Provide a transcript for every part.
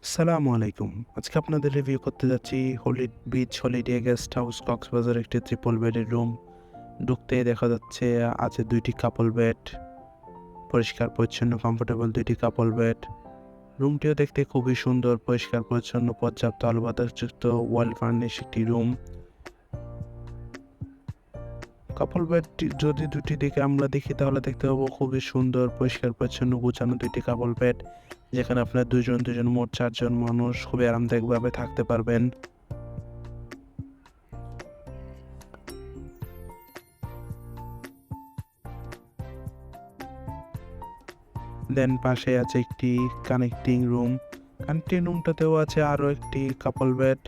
আসসালামু আলাইকুম। আজকে আপনাদের রিভিউ করতে যাচ্ছি beach holiday guest house Cox's Bazar একটি ট্রিপল বেডের রুম। ঢুকতেই দেখা যাচ্ছে আছে ২ টি কাপল বেড। পরিষ্কার পরিচ্ছন্ন কমফোর্টেবল ২ টি কাপল বেড। রুমটিও দেখতে খুবই সুন্দর, পরিষ্কার পরিচ্ছন্ন, পর্যাপ্ত আলো বাতাসযুক্ত ওয়াল ফার্নিশ একটি রুম। কাপল বেডটি যদি ২ টি দিকে আমরা দেখি তাহলে দেখতে পাবো খুবই সুন্দর, পরিষ্কার পরিচ্ছন্ন গুছানো ২ টি কাপল বেড। যেখানে আপনার ২ জন মোট ৪ জন মানুষ খুবই আরামদায়কভাবে থাকতে পারবেন। দেন পাশে আছে একটি কানেক্টিং রুম। কানেক্টিং রুমটাতেও আছে আরো একটি কাপল বেড।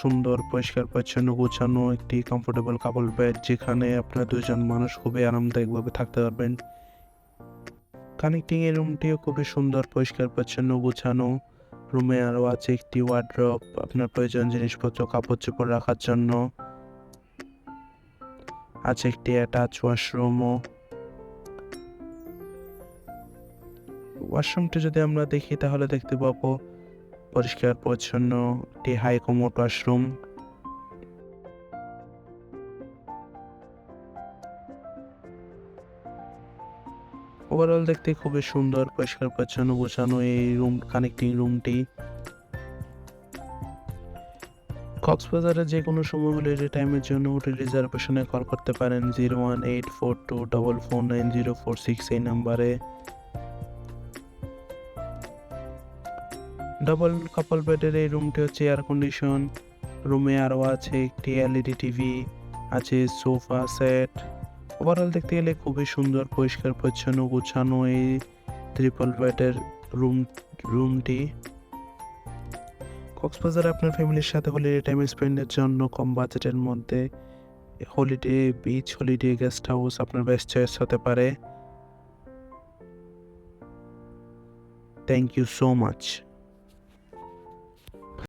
সুন্দর পরিষ্কার পরিচ্ছন্ন গোছানো একটি কমফোর্টেবল কাপল বেড, যেখানে আপনার ২ জন মানুষ খুবই আরামদায়কভাবে থাকতে পারবেন। কানেক্টিং এর রুমটিও খুবই সুন্দর, পরিষ্কার পরিচ্ছন্ন গোছানো। রুমে আরো আছে একটি ওয়ার্ডরোব, আপনার প্রয়োজনীয় জিনিসপত্র কাপড়-চোপড় রাখার জন্য। আছে একটি অ্যাটাচ ওয়াশরুমও। ওয়াশরুমটি যদি আমরা দেখি তাহলে দেখতে পাবো পরিষ্কার পরিচ্ছন্ন একটি হাই কমোড ওয়াশরুম। ওভারঅল দেখতে খুবই সুন্দর, পরিষ্কার পরিচ্ছন্ন গোছানো এই কানেক্টিং রুমটি। কক্সবাজারে যে কোনো সময় হলিডে টাইমের জন্য হোটেল রিজার্ভেশনে কল করতে পারেন 01842449046 এই নাম্বারে। ডাবল কাপল বেডের এই রুমটি হচ্ছে এয়ার কন্ডিশন। রুমে আরও আছে একটি এলইডি টিভি, আছে সোফা সেট। ওভারঅল দেখতে গেলে খুবই সুন্দর, পরিষ্কার পরিচ্ছন্ন গোছানো এই ট্রিপল বেডের রুমটি। কক্সবাজারে আপনার ফ্যামিলির সাথে হলিডে টাইম স্পেন্ডের জন্য কম বাজেটের মধ্যে বিচ হলিডে গেস্ট হাউস আপনার বেস্ট চয়েস হতে পারে। Thank you so much.